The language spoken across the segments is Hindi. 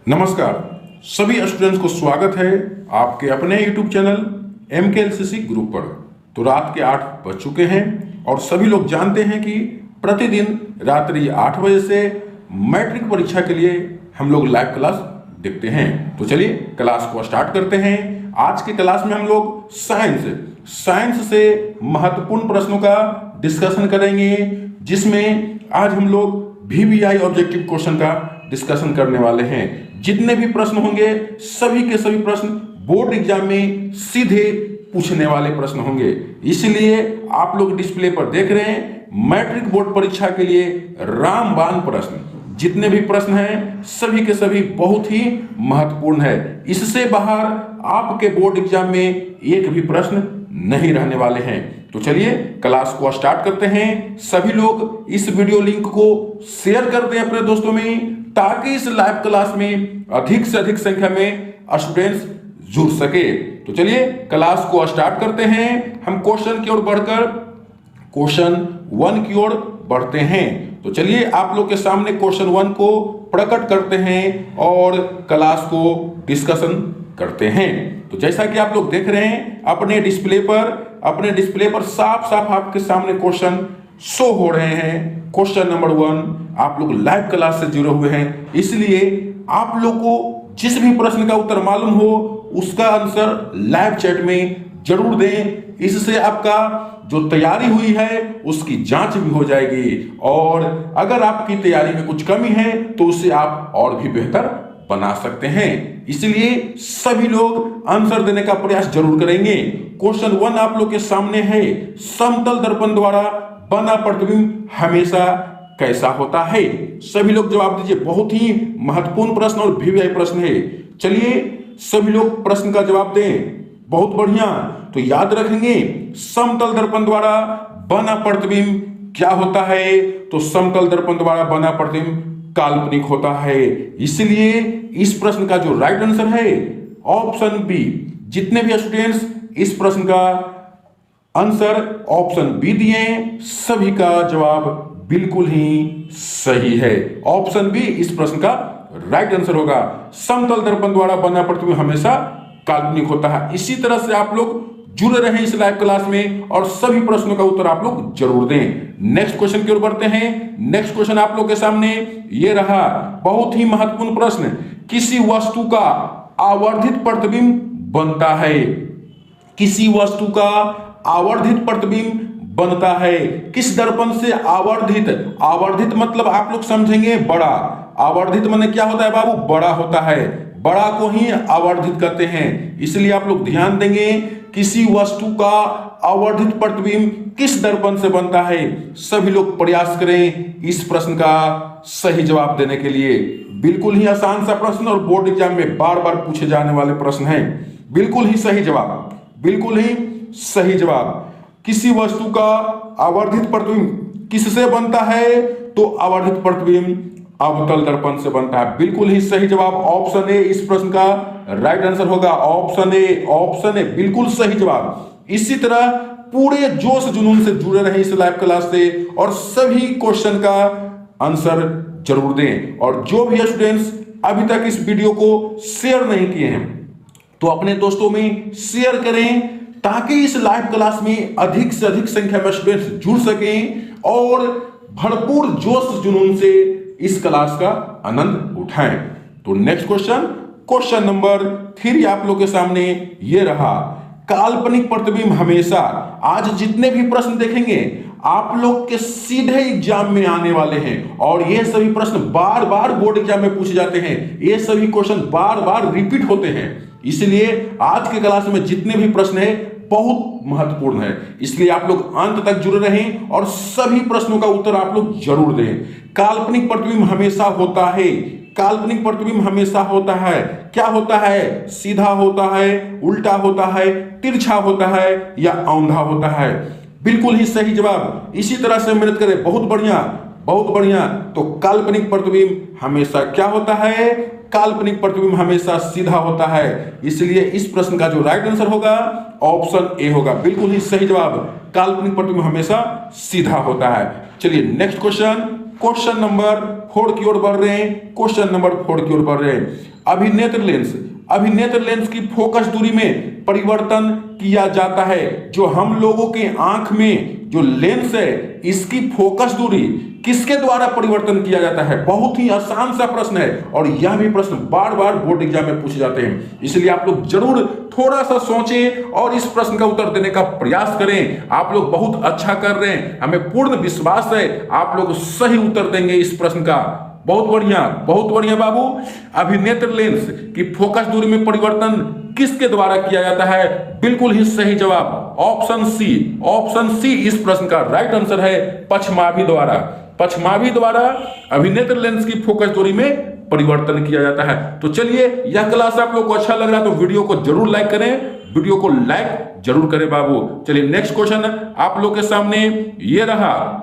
नमस्कार सभी स्टूडेंट्स को स्वागत है आपके अपने YouTube चैनल MKLCC ग्रुप पर। तो रात के 8 बज चुके हैं और सभी लोग जानते हैं कि प्रतिदिन रात्रि 8 बजे से मैट्रिक परीक्षा के लिए हम लोग लाइव क्लास देखते हैं। तो चलिए क्लास को स्टार्ट करते हैं। आज के क्लास में हम लोग साइंस से महत्वपूर्ण प्रश्नों का डिस्कशन करेंगे, जिसमें आज हम लोग VBI ऑब्जेक्टिव क्वेश्चन का डिस्कशन करने वाले हैं। जितने भी प्रश्न होंगे सभी के सभी प्रश्न बोर्ड एग्जाम में सीधे पूछने वाले प्रश्न होंगे। इसलिए आप लोग डिस्प्ले पर देख रहे हैं मैट्रिक बोर्ड परीक्षा के लिए रामबाण प्रश्न। जितने भी प्रश्न हैं सभी के सभी बहुत ही महत्वपूर्ण है। इससे बाहर आपके बोर्ड एग्जाम में एक भी प्रश्न नहीं रहने वाले हैं। तो चलिए क्लास को स्टार्ट करते हैं। सभी लोग इस वीडियो लिंक को शेयर कर दें अपने दोस्तों में, ताकि इस लाइव क्लास में अधिक से अधिक संख्या में स्टूडेंट्स जुड़ सके। तो चलिए क्लास को स्टार्ट करते हैं। हम क्वेश्चन की ओर बढ़कर क्वेश्चन 1 की ओर बढ़ते हैं। तो चलिए आप लोग के सामने क्वेश्चन 1 को प्रकट करते हैं और क्लास को डिस्कशन करते हैं। तो जैसा कि आप लोग देख रहे हैं अपने डिस्प्ले पर साफ साफ आपके सामने क्वेश्चन शो हो रहे हैं। क्वेश्चन नंबर 1 आप लोग लाइव क्लास से जुड़े हुए हैं, इसलिए आप लोग को जिस भी प्रश्न का उत्तर मालूम हो उसका आंसर लाइव चैट में जरूर दें। इससे आपका जो तैयारी हुई है उसकी जांच भी हो जाएगी, और अगर आपकी तैयारी में कुछ कमी है तो उसे आप और भी बेहतर बना सकते हैं। इसलिए सभी लोग आंसर देने का प्रयास जरूर करेंगे। क्वेश्चन 1 आप लोग के सामने है, समतल दर्पण द्वारा बना प्रतिबिंब हमेशा कैसा होता है? सभी लोग जवाब दीजिए। बहुत ही महत्वपूर्ण प्रश्न और VBI प्रश्न है। चलिए सभी लोग प्रश्न का जवाब दें। बहुत बढ़िया। तो याद रखेंगे समतल दर्पण द्वारा बना प्रतिबिंब क्या होता है? तो समतल दर्पण द्वारा बना प्रतिबिंब काल्पनिक होता है। इसलिए इस प्रश्न का जो राइट आंसर है ऑप्शन बी। जितने भी स्टूडेंट्स इस प्रश्न का आंसर ऑप्शन बी दिए सभी का जवाब बिल्कुल ही सही है। ऑप्शन बी इस प्रश्न का राइट आंसर होगा। समतल दर्पण द्वारा बना प्रतिबिंब हमेशा काल्पनिक होता है। इसी तरह से आप लोग जुड़े रहे इस लाइव क्लास में और सभी प्रश्नों का उत्तर आप लोग जरूर दें। नेक्स्ट क्वेश्चन की ओर बढ़ते हैं। नेक्स्ट क्वेश्चन आप लोग के सामने ये रहा, बहुत ही महत्वपूर्ण प्रश्न। किसी वस्तु का आवर्धित प्रतिबिंब बनता है। किसी वस्तु का आवर्धित प्रतिबिंब बनता है किस दर्पण से? आवर्धित मतलब आप लोग समझेंगे बड़ा। आवर्धित माने क्या होता है बाबू? बड़ा होता है। बड़ा को ही आवर्धित कहते हैं। इसलिए आप लोग ध्यान देंगे किसी वस्तु का आवर्धित प्रतिबिंब किस दर्पण से बनता है। सभी लोग प्रयास करें इस प्रश्न का सही जवाब देने के लिए। बिल्कुल ही आसान सा प्रश्न और बोर्ड एग्जाम में बार बार पूछे जाने वाले प्रश्न हैं। बिल्कुल ही सही जवाब, बिल्कुल ही सही जवाब। किसी वस्तु का आवर्धित प्रतिबिंब किससे बनता है? तो आवर्धित प्रतिबिंब अवतल दर्पण से बनता है। बिल्कुल ही सही जवाब ऑप्शन ए इस प्रश्न का राइट आंसर होगा। ऑप्शन ए बिल्कुल सही जवाब। इसी तरह पूरे जोश जुनून से जुड़े रहे इस लाइव क्लास से और सभी क्वेश्चन का आंसर जरूर दें। और जो भी स्टूडेंट्स अभी तक इस वीडियो को शेयर नहीं किए हैं तो अपने दोस्तों में शेयर करें, ताकि इस लाइव क्लास में अधिक से अधिक संख्या में स्टूडेंट्स जुड़ सकें और भरपूर जोश जुनून से इस क्लास का आनंद उठाएं। तो नेक्स्ट क्वेश्चन नंबर 3 आप लोग के सामने ये रहा, काल्पनिक प्रतिबिंब हमेशा। आज जितने भी प्रश्न देखेंगे आप लोग के सीधे एग्जाम में आने वाले हैं, और ये सभी प्रश्न बार बार बोर्ड एग्जाम में पूछे जाते हैं। ये सभी क्वेश्चन बार बार रिपीट होते हैं। इसलिए आज के क्लास में जितने भी प्रश्न है बहुत महत्वपूर्ण है। इसलिए आप लोग अंत तक जुड़े रहें और सभी प्रश्नों का उत्तर आप लोग जरूर दें। काल्पनिक प्रतिबिंब हमेशा होता है। काल्पनिक प्रतिबिंब हमेशा होता है। क्या होता है? सीधा होता है, उल्टा होता है, तिरछा होता है या औंधा होता है? बिल्कुल ही सही जवाब। इसी तरह से मेहनत करें। बहुत बढ़िया, बहुत बढ़िया। तो काल्पनिक प्रतिबिंब हमेशा क्या होता है? काल्पनिक प्रतिबिंब हमेशा सीधा होता है। इसलिए इस प्रश्न का जो राइट आंसर होगा ऑप्शन ए होगा। बिल्कुल ही सही जवाब। काल्पनिक प्रतिबिंब हमेशा सीधा होता है। चलिए नेक्स्ट क्वेश्चन नंबर 4 की ओर बढ़ रहे हैं। क्वेश्चन नंबर 4 की ओर बढ़ रहे हैं। अभिनेत्र लेंस की फोकस दूरी में परिवर्तन किया जाता है। जो हम लोगों के आंख में जो लेंस है इसकी फोकस दूरी किसके द्वारा परिवर्तन किया जाता है? बहुत ही आसान सा प्रश्न है और यह भी प्रश्न बार बार बोर्ड एग्जाम में पूछे जाते हैं, इसलिए आप लोग जरूर थोड़ा सा सोचें और इस प्रश्न का उत्तर देने का प्रयास करें। आप लोग बहुत अच्छा कर रहे हैं, हमें पूर्ण विश्वास है आप लोग सही उत्तर देंगे इस प्रश्न का। बहुत बढ़िया बाबू। अभिनेत्र लेंस की फोकस दूरी में परिवर्तन किसके द्वारा किया जाता है? बिल्कुल ही सही जवाब ऑप्शन सी इस प्रश्न का राइट आंसर है। पछमावी द्वारा अभिनेत्र लेंस की फोकस दूरी में परिवर्तन किया जाता है। तो चलिए, यह क्लास आप लोग को अच्छा लग रहा है तो वीडियो को जरूर लाइक करें, वीडियो को लाइक जरूर करें बाबू। चलिए नेक्स्ट क्वेश्चन आप लोग के सामने ये रहा।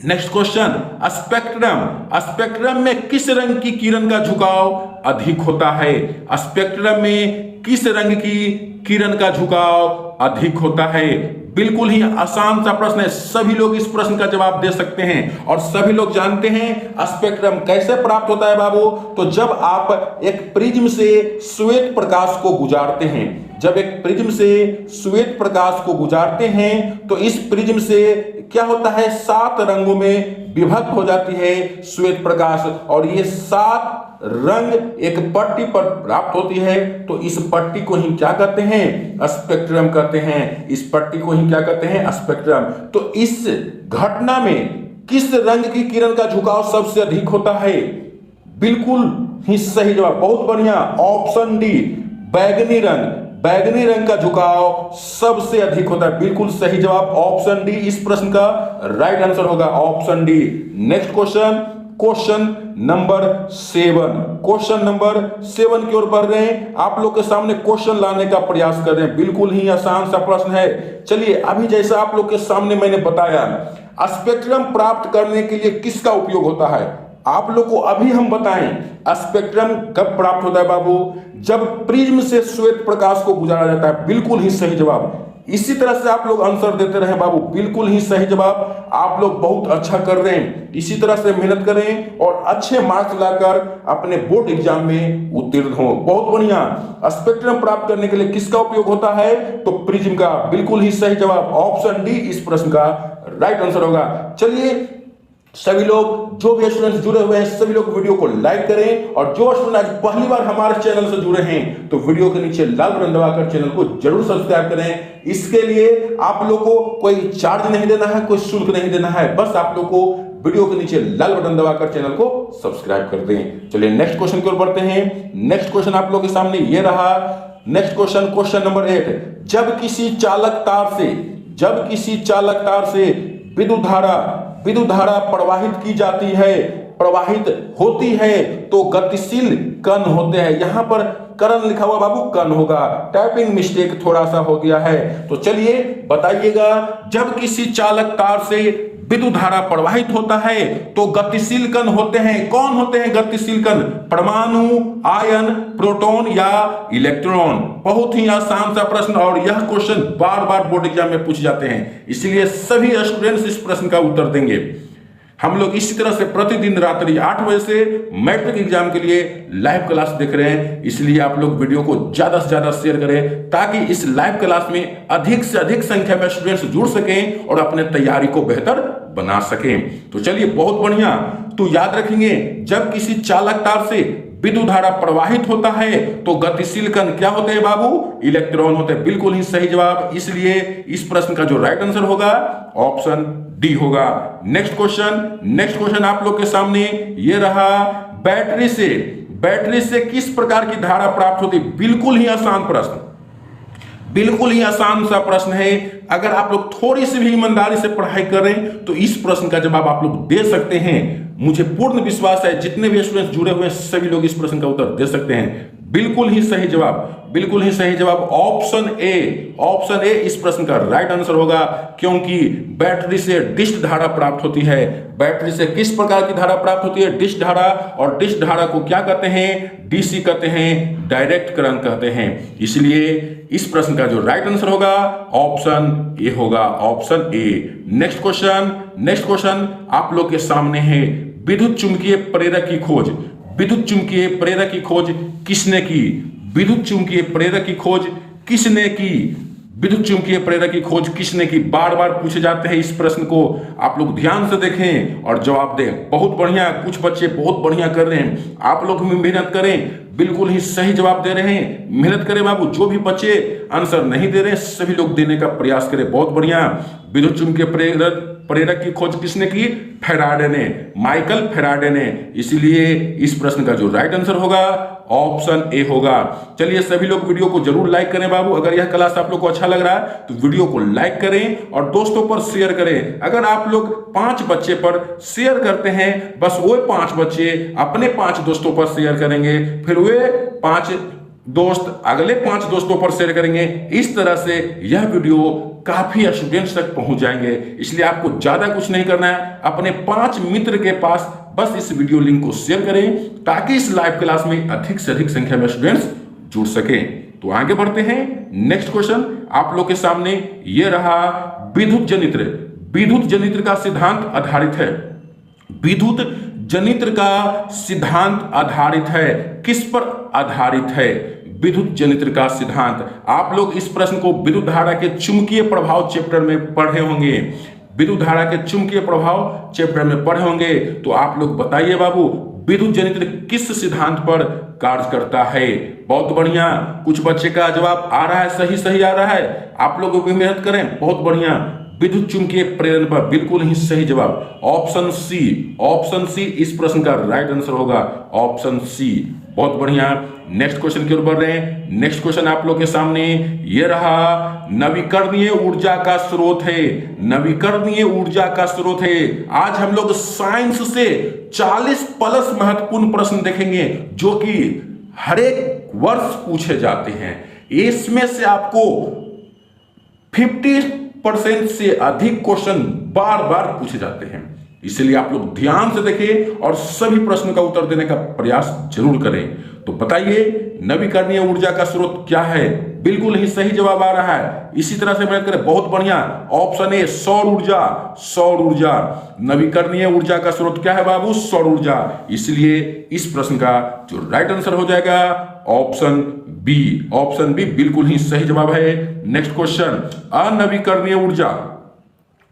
नेक्स्ट क्वेश्चन, स्पेक्ट्रम में किस रंग की किरण का झुकाव अधिक होता है? स्पेक्ट्रम में किस रंग की किरण का झुकाव अधिक होता है? बिल्कुल ही आसान सा प्रश्न है, सभी लोग इस प्रश्न का जवाब दे सकते हैं और सभी लोग जानते हैं स्पेक्ट्रम कैसे प्राप्त होता है बाबू। तो जब आप एक प्रिज्म से श्वेत प्रकाश को गुजारते हैं, तो इस प्रिज्म से क्या होता है? 7 रंगों में विभक्त हो जाती है श्वेत प्रकाश और ये 7 रंग एक पट्टी पर प्राप्त होती है। तो इस पट्टी को ही क्या कहते हैं? स्पेक्ट्रम कहते हैं। इस पट्टी को ही क्या कहते हैं? स्पेक्ट्रम। तो इस घटना में किस रंग की किरण का झुकाव सबसे अधिक होता है? बिल्कुल ही सही जवाब, बहुत बढ़िया, ऑप्शन डी, बैगनी रंग का झुकाव सबसे अधिक होता है। बिल्कुल सही जवाब ऑप्शन डी इस प्रश्न का राइट आंसर होगा, option D. Next question number 7 की ओर बढ़ रहे हैं। आप लोग के सामने क्वेश्चन लाने का प्रयास कर रहे हैं, बिल्कुल ही आसान सा प्रश्न है। चलिए, अभी जैसा आप लोग के सामने मैंने बताया, स्पेक्ट्रम प्राप्त करने के लिए किसका उपयोग होता है? आप लोग को अभी हम बताएं स्पेक्ट्रम कब प्राप्त होता है बाबू? जब प्रिज्म से श्वेत प्रकाश को गुजारा जाता है। बिल्कुल ही सही जवाब। इसी तरह से आप लोग आंसर देते रहे बाबू, बिल्कुल ही सही जवाब। आप लोग बहुत अच्छा कर रहे हैं, इसी तरह से मेहनत करें और अच्छे मार्क्स लाकर अपने बोर्ड एग्जाम में उत्तीर्ण हो। बहुत बढ़िया। स्पेक्ट्रम प्राप्त करने के लिए किसका उपयोग होता है? तो प्रिज्म का। बिल्कुल ही सही जवाब ऑप्शन डी इस प्रश्न का राइट आंसर होगा। चलिए, सभी लोग जो भी स्टूडेंट्स जुड़े हुए हैं सभी लोग वीडियो को लाइक करें और जो स्टूडेंट आज पहली बार हमारे चैनल से जुड़े हैं तो वीडियो के नीचे लाल बटन दबाकर चैनल को जरूर सब्सक्राइब करें। इसके लिए आप लोग को कोई चार्ज नहीं देना है, कोई शुल्क नहीं देना है, बस आप लोग को वीडियो के नीचे लाल बटन दबाकर चैनल को सब्सक्राइब कर दें। चलिए नेक्स्ट क्वेश्चन की ओर बढ़ते हैं। नेक्स्ट क्वेश्चन आप लोग के सामने ये रहा। नेक्स्ट क्वेश्चन नंबर 8, जब किसी चालक तार से विद्युत धारा प्रवाहित होती है तो गतिशील कण होते हैं। यहां पर कण लिखा हुआ बाबू, कण होगा, टाइपिंग मिस्टेक थोड़ा सा हो गया है। तो चलिए बताइएगा, जब किसी चालक तार से विद्युत धारा प्रवाहित होता है तो गतिशील कण होते हैं। कौन होते हैं गतिशील कण? परमाणु, आयन, प्रोटॉन या इलेक्ट्रॉन। बहुत ही आसान सा प्रश्न और यह क्वेश्चन बार बार बोर्ड एग्जाम में पूछे जाते हैं, इसलिए सभी स्टूडेंट्स इस प्रश्न का उत्तर देंगे। हम लोग इसी तरह से प्रतिदिन रात्रि 8 बजे से मैट्रिक एग्जाम के लिए लाइव क्लास देख रहे हैं, इसलिए आप लोग वीडियो को ज्यादा से ज्यादा शेयर करें ताकि इस लाइव क्लास में अधिक से अधिक संख्या में स्टूडेंट्स जुड़ सकें और अपने तैयारी को बेहतर बना सकें। तो चलिए, बहुत बढ़िया। तो याद रखेंगे, जब किसी चालक तार से विद्युत धारा प्रवाहित होता है तो गतिशील कण क्या होते हैं बाबू? इलेक्ट्रॉन होते हैं। बिल्कुल ही सही जवाब, इसलिए इस प्रश्न का जो राइट आंसर होगा ऑप्शन डी होगा। नेक्स्ट क्वेश्चन आप लोग के सामने ये रहा। बैटरी से किस प्रकार की धारा प्राप्त होती है? बिल्कुल ही आसान सा प्रश्न है। अगर आप लोग थोड़ी सी भी ईमानदारी से पढ़ाई करें तो इस प्रश्न का जवाब आप लोग दे सकते हैं। मुझे पूर्ण विश्वास है जितने भी स्टूडेंट्स जुड़े हुए हैं सभी लोग इस प्रश्न का उत्तर दे सकते हैं। बिल्कुल ही सही जवाब ऑप्शन ए इस प्रश्न का राइट आंसर होगा, क्योंकि बैटरी से डिश धारा प्राप्त होती है। बैटरी से किस प्रकार की धारा प्राप्त होती है? डिश धारा। और डिश धारा को क्या कहते हैं? डीसी कहते हैं, डायरेक्ट करंट कहते हैं। इसलिए इस प्रश्न का जो राइट आंसर होगा ऑप्शन ए होगा, ऑप्शन ए। नेक्स्ट क्वेश्चन आप लोग के सामने है। विद्युत चुंबकीय प्रेरक की खोज, विद्युत चुंबकीय प्रेरक की खोज किसने की? विद्युत चुंबकीय प्रेरक की खोज किसने की? विद्युत चुंबकीय प्रेरक की खोज किसने की? बार बार पूछे जाते हैं इस प्रश्न को, आप लोग ध्यान से देखें और जवाब दें। बहुत बढ़िया, कुछ बच्चे बहुत बढ़िया कर रहे हैं, आप लोग भी मेहनत करें, बिल्कुल ही सही जवाब दे रहे हैं, मेहनत करें बाबू। जो भी बच्चे आंसर नहीं दे रहे हैं सभी लोग देने का प्रयास करें। बहुत बढ़िया, विद्युत चुंबकीय प्रेरक की खोज किसने की? फैराडे ने, माइकल फैराडे ने। इसीलिए इस प्रश्न का जो राइट आंसर होगा ऑप्शन ए होगा। चलिए सभी लोग वीडियो को जरूर लाइक करें बाबू। अगर यह क्लास आप लोग को अच्छा लग रहा है तो वीडियो को लाइक करें और दोस्तों पर शेयर करें। अगर आप लोग 5 बच्चे पर शेयर करते हैं, बस वो 5 बच्चे अपने 5 दोस्तों पर शेयर करेंगे, फिर वे 5 दोस्त अगले 5 दोस्तों पर शेयर करेंगे। इस तरह से यह वीडियो काफी स्टूडेंट्स तक पहुंच जाएंगे। इसलिए आपको ज्यादा कुछ नहीं करना है, अपने 5 मित्र के पास बस इस वीडियो लिंक को शेयर करें ताकि इस लाइव क्लास में अधिक से अधिक संख्या में स्टूडेंट्स जुड़ सकें। तो आगे बढ़ते हैं। नेक्स्ट क्वेश्चन आप लोग के सामने ये रहा, विद्युत जनित्र। विद्युत जनित्र का सिद्धांत आधारित है, विद्युत जनित्र का सिद्धांत आधारित है, किस पर आधारित है? विद्युत जनित्र का सिद्धांत। आप लोग इस प्रश्न को विद्युत धारा के चुंबकीय प्रभाव चैप्टर में पढ़े होंगे, विद्युत धारा के चुंबकीय प्रभाव चैप्टर में पढ़े होंगे। तो आप लोग बताइए बाबू, विद्युत जनित्र किस सिद्धांत पर कार्य करता है? बहुत बढ़िया, कुछ बच्चे का जवाब आ रहा है, सही सही आ रहा है, आप लोग भी मेहनत करें। बहुत बढ़िया, विद्युत चुंबकीय प्रेरण पर, बिल्कुल ही सही जवाब ऑप्शन सी। ऑप्शन सी इस प्रश्न का राइट आंसर होगा, ऑप्शन सी। बहुत बढ़िया, नेक्स्ट क्वेश्चन की ओर बढ़ रहे हैं। नेक्स्ट क्वेश्चन आप लोग के सामने ये रहा, नवीकरणीय ऊर्जा का स्रोत है, नवीकरणीय ऊर्जा का स्रोत है। आज हम लोग साइंस से 40 प्लस महत्वपूर्ण प्रश्न देखेंगे जो कि हर एक वर्ष पूछे जाते हैं। इसमें से आपको 50% से अधिक क्वेश्चन बार बार पूछे जाते हैं, इसलिए आप लोग ध्यान से देखें और सभी प्रश्नों का उत्तर देने का प्रयास जरूर करें। तो बताइए नवीकरणीय ऊर्जा का स्रोत क्या है? बिल्कुल ही सही जवाब आ रहा है, इसी तरह से मेहनत करें। बहुत बढ़िया, ऑप्शन ए सौर ऊर्जा। सौर ऊर्जा, नवीकरणीय ऊर्जा का स्रोत क्या है बाबू? सौर ऊर्जा। इसलिए इस प्रश्न का जो राइट आंसर हो जाएगा ऑप्शन बी। ऑप्शन बी बिल्कुल ही सही जवाब है। नेक्स्ट क्वेश्चन, अनवीकरणीय ऊर्जा।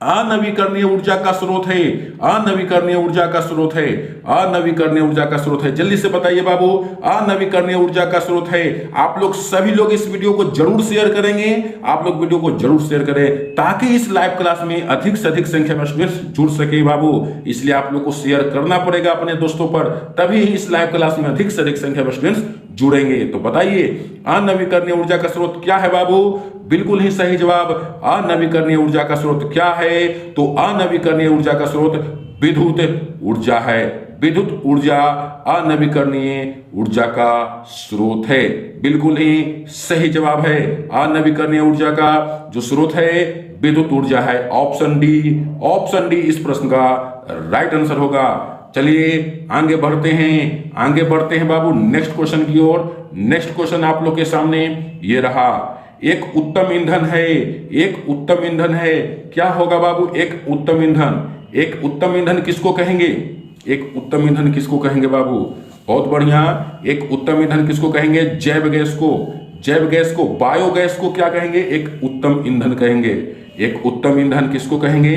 अनवीकरणीय ऊर्जा का स्रोत है, अनवीकरणीय ऊर्जा का स्रोत है, अनवीकरणीय ऊर्जा का स्रोत है। जल्दी से बताइए बाबू, अनवीकरणीय ऊर्जा का स्रोत है। आप लोग सभी लोग इस वीडियो को जरूर शेयर करेंगे, आप लोग वीडियो को जरूर शेयर करें ताकि इस लाइव क्लास में अधिक से अधिक संख्या में स्टूडेंट्स जुड़ सके बाबू। इसलिए आप लोग को शेयर करना पड़ेगा अपने दोस्तों पर, तभी इस लाइव क्लास में अधिक से अधिक संख्या में स्टूडेंट्स जुड़ेंगे। तो बताइए अनवीकरणीय ऊर्जा का स्रोत क्या है बाबू? बिल्कुल ही सही जवाब, अनवीकरणीय ऊर्जा का स्रोत क्या है? तो अनवीकरणीय ऊर्जा का स्रोत विद्युत ऊर्जा है। विद्युत ऊर्जा अनवीकरणीय ऊर्जा का स्रोत है, बिल्कुल ही सही जवाब है। अनवीकरणीय ऊर्जा का जो स्रोत है विद्युत ऊर्जा है, ऑप्शन डी। ऑप्शन डी इस प्रश्न का राइट आंसर होगा। चलिए आगे बढ़ते हैं, आगे बढ़ते हैं बाबू नेक्स्ट क्वेश्चन की ओर। नेक्स्ट क्वेश्चन आप लोग के सामने ये रहा, एक उत्तम ईंधन है, एक उत्तम ईंधन है। क्या होगा बाबू? एक उत्तम ईंधन। एक उत्तम ईंधन किसको कहेंगे? एक उत्तम ईंधन किसको कहेंगे बाबू? बहुत बढ़िया, एक उत्तम ईंधन किसको कहेंगे? जैव गैस को। जैव गैस को, बायोगैस को क्या कहेंगे? एक उत्तम ईंधन कहेंगे। एक उत्तम ईंधन किसको कहेंगे?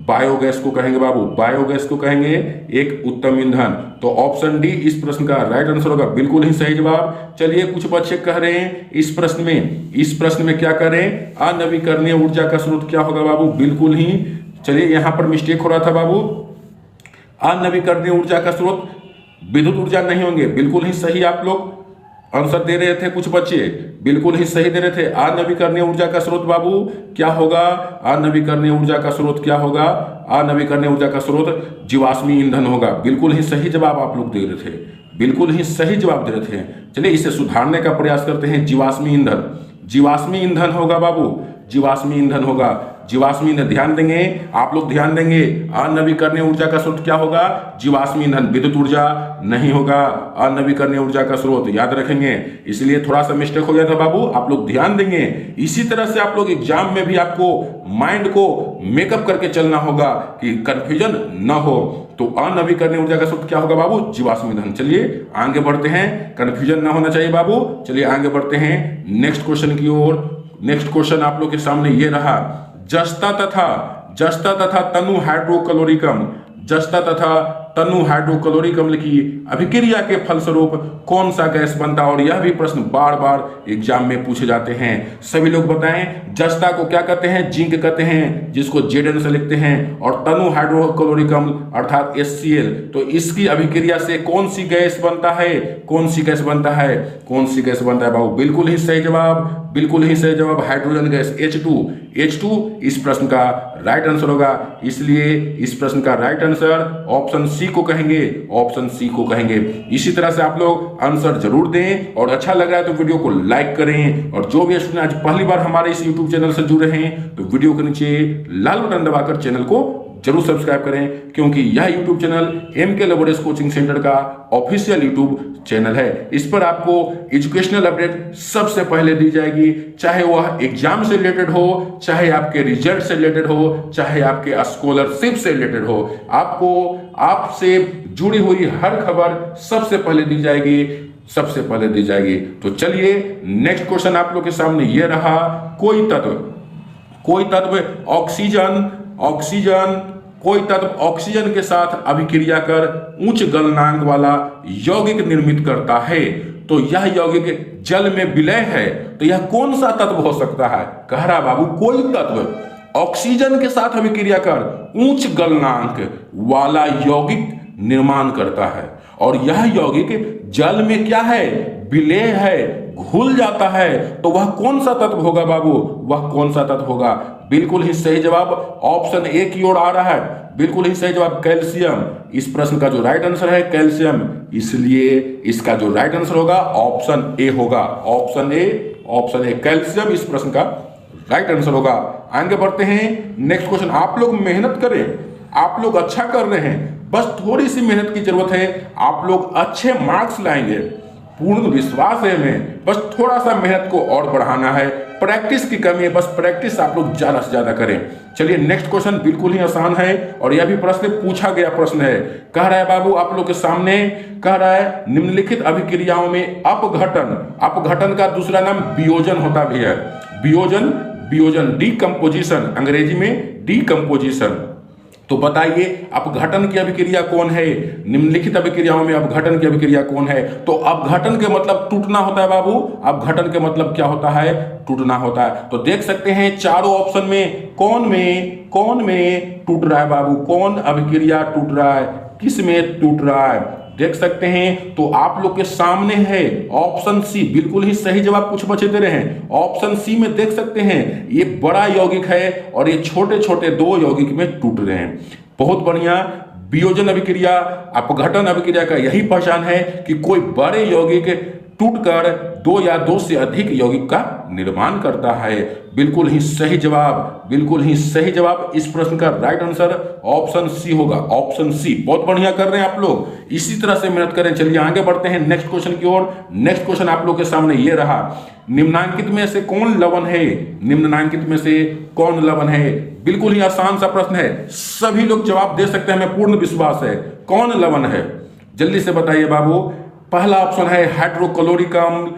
बायोगैस को कहेंगे बाबू, बायोगैस को कहेंगे एक उत्तम ईंधन। तो ऑप्शन डी इस प्रश्न का राइट आंसर होगा, बिल्कुल ही सही जवाब। चलिए कुछ बच्चे कह रहे हैं इस प्रश्न में क्या कह रहे हैं? अनवीकरणीय ऊर्जा का स्रोत क्या होगा बाबू? बिल्कुल ही, चलिए यहां पर मिस्टेक हो रहा था बाबू, अनवीकरणीय ऊर्जा का स्रोत विद्युत ऊर्जा नहीं होंगे। बिल्कुल ही सही आप लोग आंसर दे रहे थे, कुछ बच्चे बिल्कुल ही सही दे रहे थे। अनवीकरणीय ऊर्जा का स्रोत बाबू क्या होगा? अनवीकरणीय ऊर्जा का स्रोत क्या होगा? अनवीकरणीय ऊर्जा का स्रोत जीवाश्मी ईंधन होगा। बिल्कुल ही सही जवाब आप लोग दे रहे थे, बिल्कुल ही सही जवाब दे रहे थे। चलिए इसे सुधारने का प्रयास करते हैं। जीवाश्मी ईंधन, जीवाश्मी ईंधन होगा बाबू, जीवाश्मी ईंधन होगा। जीवाश्म ईंधन। ध्यान देंगे आप लोग, ध्यान देंगे, अनवीकरणीय ऊर्जा का स्रोत क्या होगा? जीवाश्म ईंधन। विद्युत ऊर्जा नहीं होगा, अनवीकरणीय ऊर्जा का स्रोत, याद रखेंगे। इसलिए थोड़ा सा मिस्टेक हो गया था बाबू, आप लोग ध्यान देंगे। इसी तरह से आप लोग एग्जाम में भी आपको माइंड को मेकअप करके चलना होगा कि कंफ्यूजन न हो। तो अनवीकरणीय ऊर्जा का स्रोत क्या होगा बाबू? जीवाश्म ईंधन। चलिए आगे बढ़ते हैं, कंफ्यूजन ना होना चाहिए बाबू। चलिए आगे बढ़ते हैं नेक्स्ट क्वेश्चन की ओर। नेक्स्ट क्वेश्चन आप लोग के सामने ये रहा, जस्ता तथा तनु हाइड्रोक्लोरिक जस्ता तथा तनु हाइड्रोक्लोरिक अम्ल की अभिक्रिया के फलस्वरूप कौन सा गैस बनता है? और यह भी प्रश्न बार बार एग्जाम में पूछे जाते हैं। सभी लोग बताएं, जस्ता को क्या कहते हैं? जिंक कहते हैं, जिसको Zn से लिखते हैं। और तनु हाइड्रोक्लोरिक अम्ल अर्थात HCl, तो इसकी अभिक्रिया से कौन सी गैस बनता है? कौन सी गैस बनता है? कौन सी गैस बनता है बाबू? बिल्कुल ही सही जवाब, बिल्कुल ही सही जवाब, हाइड्रोजन गैस H2 इस प्रश्न का राइट आंसर होगा। इसलिए इस प्रश्न का राइट आंसर ऑप्शन सी को कहेंगे, ऑप्शन सी को कहेंगे। इसी तरह से आप लोग आंसर जरूर दें, और अच्छा लग रहा है तो वीडियो को लाइक करें। और जो भी स्टूडेंट आज पहली बार हमारे इस यूट्यूब चैनल से जुड़े हैं तो वीडियो के नीचे लाल बटन दबाकर चैनल को जरूर सब्सक्राइब करें, क्योंकि यह YouTube channel MK laboratories coaching centre का ऑफिशियल यूट्यूब चैनल है। इस पर आपको एजुकेशनल अपडेट सबसे पहले दी जाएगी, चाहे वह एग्जाम से रिलेटेड हो, चाहे आपके रिजल्ट से रिलेटेड हो, चाहे आपके स्कॉलरशिप से रिलेटेड हो। आपको आपसे जुड़ी हुई हर खबर सबसे पहले दी जाएगी, सबसे पहले दी जाएगी। तो चलिए नेक्स्ट क्वेश्चन आप लोग के सामने ये रहा, कोई तत्व ऑक्सीजन के साथ अभिक्रिया कर उच्च गलनांक वाला यौगिक निर्मित करता है, तो यह यौगिक जल में विलय है, तो यह कौन सा तत्व हो सकता है? कह रहा बाबू, कोई तत्व ऑक्सीजन के साथ अभिक्रिया कर उच्च गलनांक वाला यौगिक निर्माण करता है, और यह यौगिक जल में क्या है? विलय है, घुल जाता है, तो वह कौन सा तत्व होगा बाबू? वह कौन सा तत्व होगा? बिल्कुल ही सही जवाब ऑप्शन ए की ओर आ रहा है, बिल्कुल ही सही जवाब कैल्शियम। इस प्रश्न का जो राइट आंसर है कैल्शियम, इसलिए इसका जो राइट आंसर होगा ऑप्शन ए होगा, ऑप्शन ए कैल्शियम इस प्रश्न का राइट आंसर होगा। आगे बढ़ते हैं नेक्स्ट क्वेश्चन। आप लोग मेहनत करें, आप लोग अच्छा कर रहे हैं, बस थोड़ी सी मेहनत की जरूरत है, आप लोग अच्छे मार्क्स लाएंगे, पूर्ण विश्वास है हमें, बस थोड़ा सा मेहनत को और बढ़ाना है, प्रैक्टिस की कमी है, बस प्रैक्टिस आप लोग ज्यादा से ज्यादा करें। चलिए नेक्स्ट क्वेश्चन बिल्कुल ही आसान है, और यह भी प्रश्न पूछा गया प्रश्न है। कह रहा है बाबू आप लोग के सामने, कह रहा है निम्नलिखित अभिक्रियाओं में अपघटन का दूसरा नाम वियोजन होता भी है। वियोजन डीकंपोजिशन, अंग्रेजी में डीकंपोजिशन। तो बताइए अपघटन की अभिक्रिया कौन है? निम्नलिखित अभिक्रियाओं में अपघटन की अभिक्रिया कौन है? तो अपघटन के मतलब टूटना होता है बाबू, अपघटन के मतलब क्या होता है? टूटना होता है। तो देख सकते हैं चारों ऑप्शन में कौन में टूट रहा है बाबू? कौन अभिक्रिया टूट रहा है? किस में टूट रहा है? देख सकते हैं, तो आप लोग के सामने है ऑप्शन सी, बिल्कुल ही सही जवाब कुछ बचे दे रहे हैं। ऑप्शन सी में देख सकते हैं ये बड़ा यौगिक है और ये छोटे छोटे दो यौगिक में टूट रहे हैं। बहुत बढ़िया। वियोजन अभिक्रिया, अपघटन अभिक्रिया का यही पहचान है कि कोई बड़े यौगिक टूटकर दो या दो से अधिक यौगिक का निर्माण करता है। बिल्कुल ही सही जवाब, बिल्कुल ही सही जवाब। इस प्रश्न का राइट आंसर ऑप्शन सी होगा, ऑप्शन सी। बहुत बढ़िया कर रहे हैं आप लोग, इसी तरह से मेहनत करें। चलिए आगे बढ़ते हैं नेक्स्ट क्वेश्चन की ओर। नेक्स्ट क्वेश्चन आप लोग के सामने ये रहा, निम्नांकित में से कौन लवण है? निम्नांकित में से कौन लवण है? बिल्कुल ही आसान सा प्रश्न है, सभी लोग जवाब दे सकते हैं, हमें पूर्ण विश्वास है। कौन लवण है? जल्दी से बताइए बाबू। पहला ऑप्शन है हाइड्रोक्लोरिक अम्ल,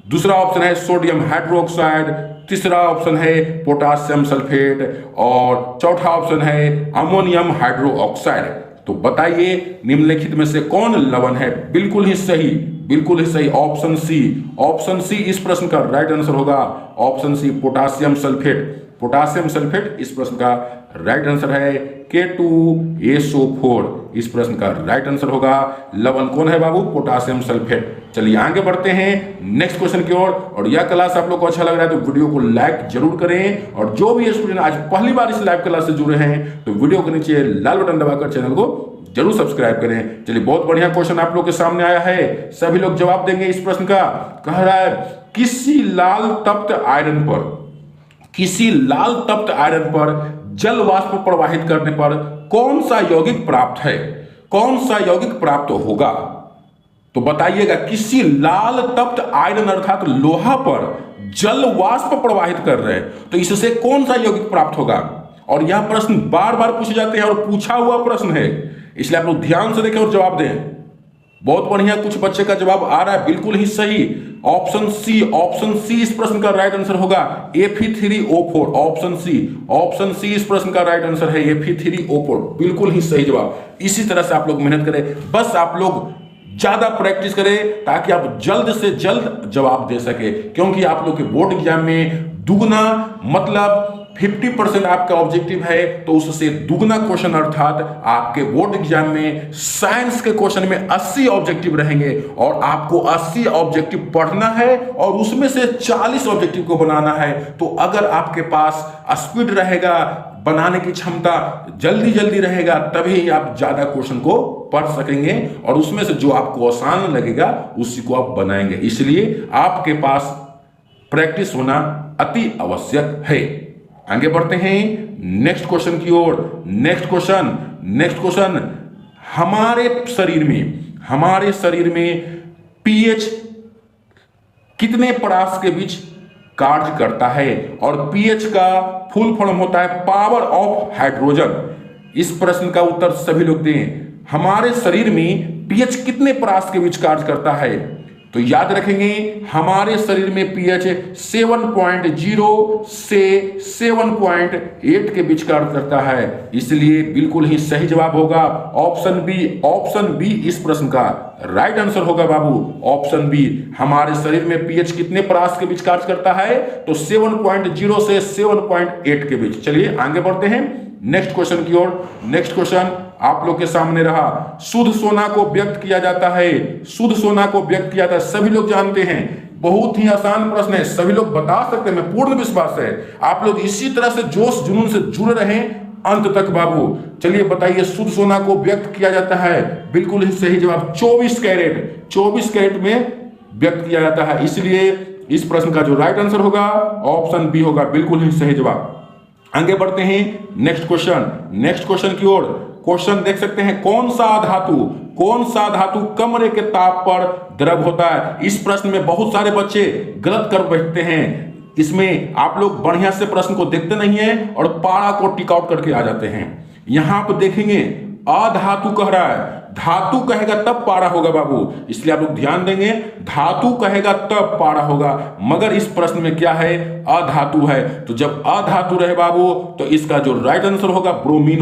दूसरा ऑप्शन है सोडियम हाइड्रोक्साइड, तीसरा ऑप्शन है पोटासियम सल्फेट, और चौथा ऑप्शन है अमोनियम हाइड्रोक्साइड। तो बताइए निम्नलिखित में से कौन लवण है? बिल्कुल ही सही, बिल्कुल ही सही, ऑप्शन सी। ऑप्शन सी इस प्रश्न का राइट आंसर होगा, option C potassium sulphate. Potassium sulphate इस प्रश्न का राइट आंसर है। K2SO4 इस प्रश्न का राइट आंसर होगा। लवण कौन है बाबू? Potassium sulphate. चलिए आगे बढ़ते हैं नेक्स्ट क्वेश्चन की ओर। और यह क्लास आप लोग को अच्छा लग रहा है तो वीडियो को लाइक जरूर करें, और जो भी स्टूडेंट आज पहली बार इस लाइव क्लास से जुड़े हैं तो वीडियो के नीचे लाल बटन दबाकर चैनल को जरूर सब्सक्राइब करें। चलिए बहुत बढ़िया क्वेश्चन आप लोग के सामने आया है, सभी लोग जवाब देंगे इस प्रश्न का। कह रहा है किसी लाल तप्त आयरन पर किसी लाल तप्त आयरन पर जल वाष्प प्रवाहित करने पर कौन सा यौगिक प्राप्त है, कौन सा यौगिक प्राप्त होगा? तो बताइएगा, किसी लाल तप्त आयरन अर्थात लोहा पर जल वाष्प प्रवाहित कर रहे हैं तो इससे कौन सा यौगिक प्राप्त होगा? और यह प्रश्न बार बार पूछे जाते हैं और पूछा हुआ प्रश्न है, इसलिए आप लोग ध्यान से देखें और जवाब दें। बहुत बढ़िया, कुछ बच्चे का जवाब आ रहा है बिल्कुल ही सही। ऑप्शन सी इस प्रश्न का राइट आंसर होगा Fe3O4। ऑप्शन सी इस प्रश्न का राइट आंसर है Fe3O4, बिल्कुल ही सही जवाब। इसी तरह से आप लोग मेहनत करें, बस आप लोग ज्यादा प्रैक्टिस करें ताकि आप जल्द से जल्द जवाब दे सके, क्योंकि आप लोग के बोर्ड एग्जाम में दुगना मतलब 50% आपका ऑब्जेक्टिव है, तो उससे दुगना क्वेश्चन अर्थात आपके बोर्ड एग्जाम में साइंस के क्वेश्चन में 80 ऑब्जेक्टिव रहेंगे और आपको 80 ऑब्जेक्टिव पढ़ना है और उसमें से 40 ऑब्जेक्टिव को बनाना है। तो अगर आपके पास स्पीड रहेगा, बनाने की क्षमता जल्दी जल्दी रहेगा, तभी आप ज्यादा क्वेश्चन को पढ़ सकेंगे और उसमें से जो आपको आसान लगेगा उसी को आप बनाएंगे। इसलिए आपके पास प्रैक्टिस होना अति आवश्यक है। आगे बढ़ते हैं नेक्स्ट क्वेश्चन की ओर। नेक्स्ट क्वेश्चन, हमारे शरीर में पीएच कितने परास के बीच कार्य करता है? और पीएच का फुल फॉर्म होता है पावर ऑफ हाइड्रोजन। इस प्रश्न का उत्तर सभी लोग दें। हमारे शरीर में पीएच कितने परास के बीच कार्य करता है? तो याद रखेंगे, हमारे शरीर में पीएच 7.0 से 7.8 के बीच कार्य करता है, इसलिए बिल्कुल ही सही जवाब होगा ऑप्शन बी इस प्रश्न का राइट आंसर होगा बाबू। ऑप्शन बी, हमारे शरीर में पीएच कितने परास के बीच कार्य करता है? तो 7.0 से 7.8 के बीच। चलिए आगे बढ़ते हैं नेक्स्ट क्वेश्चन की ओर। नेक्स्ट क्वेश्चन आप लोग के सामने रहा। शुद्ध सोना को व्यक्त किया जाता है, शुद्ध सोना को व्यक्त किया जाता है, सभी लोग जानते हैं, बहुत ही आसान प्रश्न है, सभी लोग बता सकते हैं, मैं पूर्ण विश्वास है। आप लोग इसी तरह से जोश जुनून से जुड़े रहें अंत तक बाबू। चलिए बताइए, शुद्ध सोना को व्यक्त किया जाता है, बिल्कुल ही सही जवाब 24 कैरेट में व्यक्त किया जाता है, इसलिए इस प्रश्न का जो राइट आंसर होगा ऑप्शन बी होगा, बिल्कुल ही सही जवाब। आगे बढ़ते हैं नेक्स्ट क्वेश्चन की ओर। क्वेश्चन देख सकते हैं, कौन सा धातु कमरे के ताप पर द्रव होता है? इस प्रश्न में बहुत सारे बच्चे गलत कर बैठते हैं, इसमें आप लोग बढ़िया से प्रश्न को देखते नहीं है और पारा को टिक आउट करके आ जाते हैं। यहां पर देखेंगे अधातु कह रहा है, धातु कहेगा तब पारा होगा बाबू, इसलिए आप लोग ध्यान देंगे, धातु कहेगा तब पारा होगा, मगर इस प्रश्न में क्या है? अधातु है। तो जब अधातु रहे बाबू तो इसका जो राइट आंसर होगा ब्रोमीन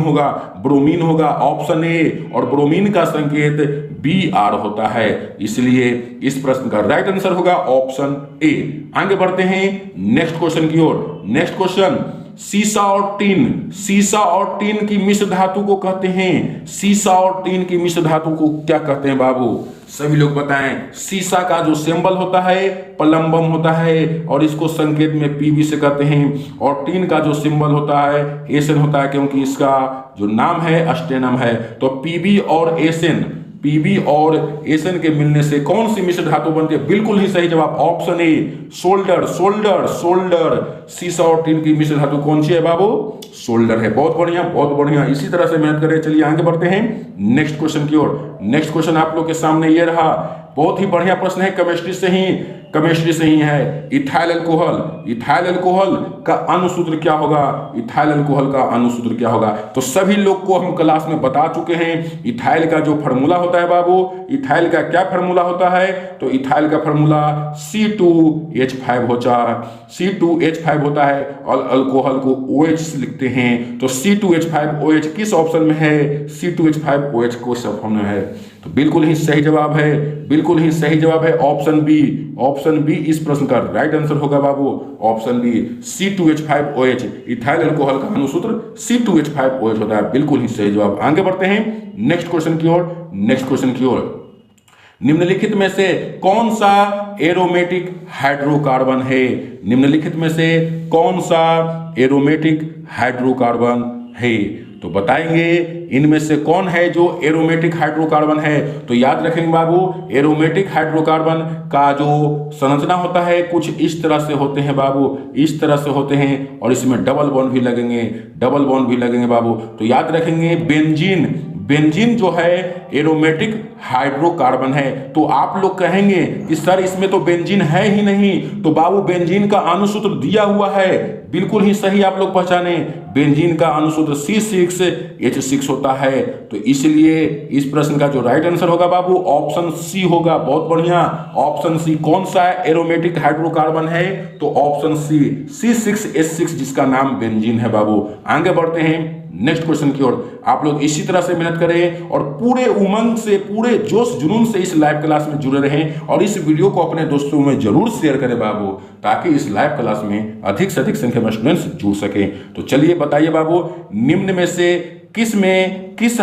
होगा ऑप्शन ए, और ब्रोमीन का संकेत Br होता है, इसलिए इस प्रश्न का राइट आंसर होगा ऑप्शन ए। आगे बढ़ते हैं नेक्स्ट क्वेश्चन की ओर। नेक्स्ट क्वेश्चन, सीसा और टीन की मिश्र धातु को कहते हैं, सीसा और टीन की मिश्र धातु को क्या कहते हैं बाबू? सभी लोग बताएं। सीसा का जो सिंबल होता है प्लम्बम होता है और इसको संकेत में पीबी से कहते हैं, और टीन का जो सिंबल होता है एसएन होता है, क्योंकि इसका जो नाम है अस्टेनम है। तो पीबी और एसएन के मिलने से कौन सी मिश्र धातु बनती है? बिल्कुल ही सही जवाब ऑप्शन ए, सोल्डर। सीसा और टीन की मिश्र धातु कौन सी है बाबू? सोल्डर है। बहुत बढ़िया, इसी तरह से मेहनत करें। चलिए आगे बढ़ते हैं नेक्स्ट क्वेश्चन की ओर। नेक्स्ट क्वेश्चन आप लोग के सामने ये रहा, बहुत ही बढ़िया प्रश्न है, केमिस्ट्री से ही है। इथाइल अल्कोहल का अनुसूत्र क्या होगा? तो सभी लोग को हम क्लास में बता चुके हैं, इथाइल का जो फार्मूला होता है बाबू, इथाइल का क्या फार्मूला होता है? तो इथाइल का फार्मूला C2H5 होता है और अल्कोहल को OH लिखते हैं, तो C2H5OH किस ऑप्शन में है? C2H5OH को सब में है, तो बिल्कुल ही सही जवाब है ऑप्शन बी इस प्रश्न का राइट आंसर होगा बाबू, option B C2H5OH। Ethyl alcohol का अनुसूत्र C2H5OH होता है, बिल्कुल ही सही जवाब। आगे बढ़ते हैं नेक्स्ट क्वेश्चन की ओर। निम्नलिखित में से कौन सा एरोमेटिक हाइड्रोकार्बन है? तो बताएंगे इनमें से कौन है जो एरोमेटिक हाइड्रोकार्बन है। तो याद रखेंगे बाबू, एरोमेटिक हाइड्रोकार्बन का जो संरचना होता है कुछ इस तरह से होते हैं बाबू, इस तरह से होते हैं, और इसमें डबल बॉन्ड भी लगेंगे, डबल बॉन्ड भी लगेंगे बाबू। तो याद रखेंगे बेंजीन, बेंजीन जो है एरोमेटिक हाइड्रोकार्बन है। तो आप लोग कहेंगे कि सर इसमें तो बेंजीन है ही नहीं, तो बाबू बेंजीन का अणुसूत्र दिया हुआ है, बिल्कुल ही सही आप लोग पहचाने, बेंजीन का अणुसूत्र C6H6 होता है। तो इसलिए इस प्रश्न का जो राइट आंसर होगा बाबू ऑप्शन सी होगा। बहुत बढ़िया, ऑप्शन सी। कौन सा एरोमेटिक हाइड्रोकार्बन है? तो ऑप्शन सी C6H6 जिसका नाम बेंजीन है बाबू। आगे बढ़ते हैं नेक्स्ट क्वेश्चन की ओर। आप लोग इसी तरह से मेहनत करें और पूरे उमंग से, पूरे जोश जुनून से इस लाइव क्लास में जुड़े रहें और इस वीडियो को अपने दोस्तों में जरूर शेयर करें बाबू, ताकि इस लाइव क्लास में अधिक से अधिक संख्या में स्टूडेंट्स जुड़ सके। तो चलिए बताइए बाबू, निम्न में से किस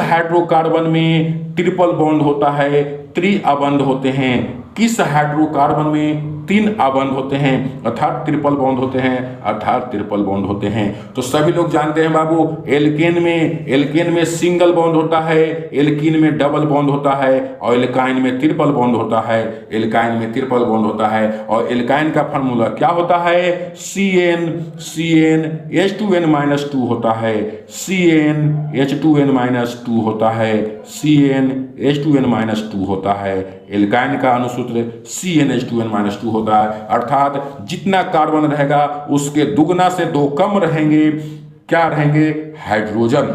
हाइड्रोकार्बन में ट्रिपल बॉन्ड होता है, त्रिअबंध होते हैं? किस हाइड्रोकार्बन में 3 अबंध होते हैं अर्थात ट्रिपल बॉन्ड होते हैं, अर्थात ट्रिपल बॉन्ड होते हैं? तो सभी लोग जानते हैं बाबू, एल्केन में सिंगल बॉन्ड होता है, एल्कीन में डबल बॉन्ड होता है, और एल्काइन में ट्रिपल बॉन्ड होता है, एल्काइन में ट्रिपल बॉन्ड होता है। और एल्काइन का फार्मूला क्या होता है? CnH2n-2 होता है, CnH2n-2 होता है, CnH2n-2 होता है। एल्काइन का अणुसूत्र CnH2n-2 होता है, अर्थात जितना कार्बन रहेगा उसके दुगना से 2 कम रहेंगे, क्या रहेंगे? हाइड्रोजन।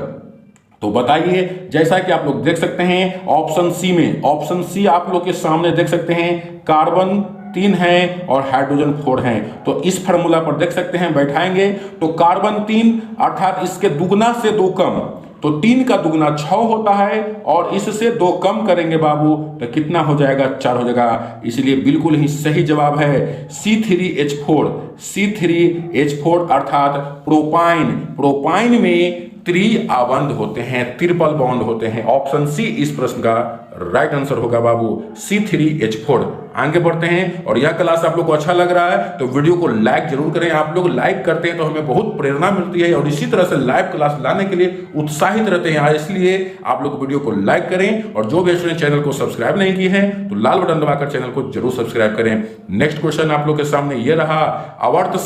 तो बताइए, जैसा कि आप लोग देख सकते हैं ऑप्शन सी में, ऑप्शन सी आप लोग के सामने देख सकते हैं, कार्बन 3 है और हाइड्रोजन 4 है। तो इस फार्मूला पर देख सकते हैं, बैठाएंगे तो कार्बन 3 अर्थात इसके दुगना से 2 कम, तो 3 का दुगना 6 होता है, और इससे 2 कम करेंगे बाबू तो कितना हो जाएगा? 4 हो जाएगा। इसलिए बिल्कुल ही सही जवाब है C3H4 अर्थात प्रोपाइन। प्रोपाइन में त्रिअबंध होते हैं, ट्रिपल बॉन्ड होते हैं। ऑप्शन सी इस प्रश्न का राइट आंसर होगा बाबू, C3H4। आगे बढ़ते हैं, और यह क्लास आप लोग को अच्छा लग रहा है तो वीडियो को लाइक जरूर करें। आप लोग लाइक करते हैं तो हमें बहुत प्रेरणा मिलती है और इसी तरह से लाइव क्लास लाने के लिए उत्साहित रहते हैं। इसलिए आप लोग वीडियो को लाइक करें, और जो भी स्टूडेंट चैनल को सब्सक्राइब नहीं किए हैं तो लाल बटन दबाकर चैनल को जरूर सब्सक्राइब करें। नेक्स्ट क्वेश्चन आप लोग के सामने ये रहा, आवर्त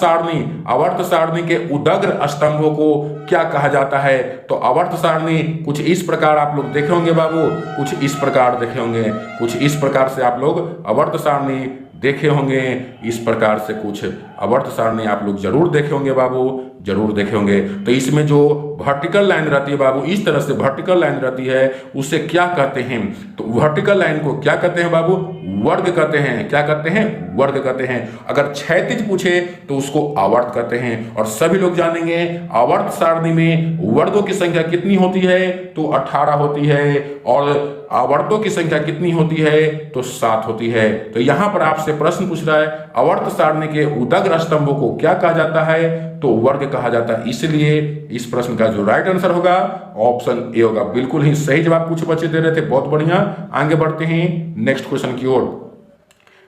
सारणी के उदग्र स्तंभों को क्या कहा जाता है? तो आवर्त सारणी कुछ इस प्रकार आप लोग देखे होंगे बाबू, कुछ इस प्रकार देखे होंगे, कुछ इस प्रकार से आप लोग आवर्त सारणी देखे होंगे। इस प्रकार से कुछ आवर्त सारणी आप लोग जरूर देखे होंगे बाबू, जरूर देखे होंगे। तो इसमें जो वर्टिकल लाइन रहती है बाबू, इस तरह से वर्टिकल लाइन रहती है, उसे क्या कहते हैं? तो वर्टिकल लाइन को क्या कहते हैं बाबू? वर्ग कहते हैं। क्या कहते हैं? वर्ग कहते हैं। अगर क्षैतिज पूछे तो उसको आवर्त कहते हैं। और सभी लोग जानेंगे आवर्त सारणी में वर्गों की संख्या कितनी होती है? तो 18 होती है, और आवर्तों की संख्या कितनी होती है? तो 7 होती है। तो यहां पर आपसे प्रश्न पूछ रहा है, आवर्त सारणी के उदग्र स्तंभों को क्या कहा जाता है? तो वर्ग कहा जाता है। इसलिए इस प्रश्न का जो राइट आंसर होगा ऑप्शन ए होगा। बिल्कुल ही सही जवाब कुछ बच्चे दे रहे थे, बहुत बढ़िया। आगे बढ़ते हैं नेक्स्ट क्वेश्चन की ओर।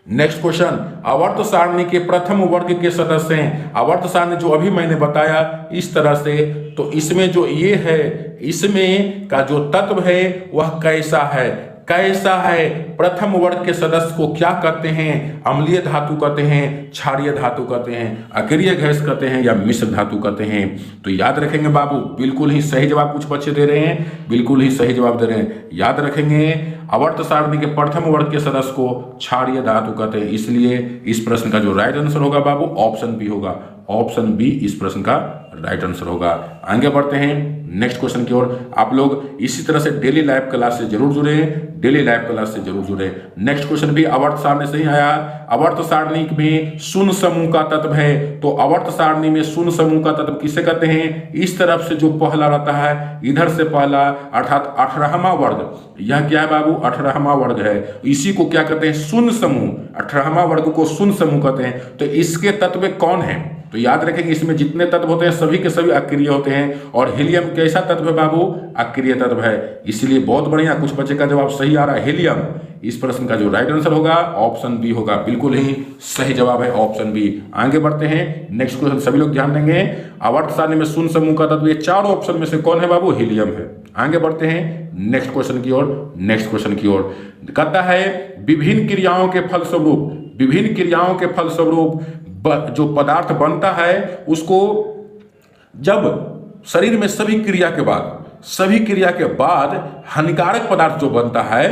नेक्स्ट क्वेश्चन, आवर्त सारणी के प्रथम वर्ग के सदस्य हैं। आवर्त सारणी जो अभी मैंने बताया इस तरह से, तो इसमें जो ये है, इसमें का जो तत्व है वह कैसा है? कैसा है? प्रथम वर्ग के सदस्य को क्या कहते हैं? अम्लीय धातु कहते हैं, क्षारीय धातु कहते हैं, अक्रिय गैस कहते हैं, या मिश्र धातु कहते हैं? तो याद रखेंगे बाबू, बिल्कुल ही सही जवाब कुछ बच्चे दे रहे हैं, बिल्कुल ही सही जवाब दे रहे हैं। याद रखेंगे आवर्त सारणी के प्रथम वर्ग के सदस्य को क्षारीय धातु कहते हैं। इसलिए इस प्रश्न का जो राइट आंसर होगा बाबू ऑप्शन बी होगा। ऑप्शन बी इस प्रश्न का राइट आंसर होगा। आगे बढ़ते हैं नेक्स्ट क्वेश्चन की ओर। आप लोग इसी तरह से डेली लाइव क्लास से जरूर जुड़े, डेली लाइव क्लास से जरूर जुड़े। नेक्स्ट क्वेश्चन भी आवर्त सारणी से ही आया। आवर्त सारणी में शून्य समूह का तत्व है, तो आवर्त सारणी में शून्य समूह का तत्व किसे कहते हैं? इस तरफ से जो पहला रहता है, इधर से पहला अर्थात 18वां वर्ग। यह क्या है बाबू? 18वां वर्ग है। इसी को क्या कहते हैं? शून्य समूह। 18वां वर्ग को शून्य समूह कहते हैं। तो इसके तत्व कौन है? तो याद रखेंगे इसमें जितने तत्व होते हैं सभी के सभी अक्रिय होते हैं, और हीलियम कैसा तत्व है बाबू? अक्रिय तत्व है। इसलिए बहुत बढ़िया, कुछ बच्चे का जवाब सही आ रहा है। हीलियम इस प्रश्न का जो राइट आंसर होगा ऑप्शन बी होगा, बिल्कुल ही सही जवाब है ऑप्शन बी। आगे बढ़ते हैं, नेक्स्ट क्वेश्चन सभी लोग ध्यान देंगे। आवर्त सारणी में शून्य समूह का तत्व ये चारों ऑप्शन में से कौन है बाबू? हीलियम है। आगे बढ़ते हैं नेक्स्ट क्वेश्चन की ओर। नेक्स्ट क्वेश्चन की ओर कहता है विभिन्न क्रियाओं के फलस्वरूप जो पदार्थ बनता है उसको जब शरीर में सभी क्रिया के बाद हानिकारक पदार्थ जो बनता है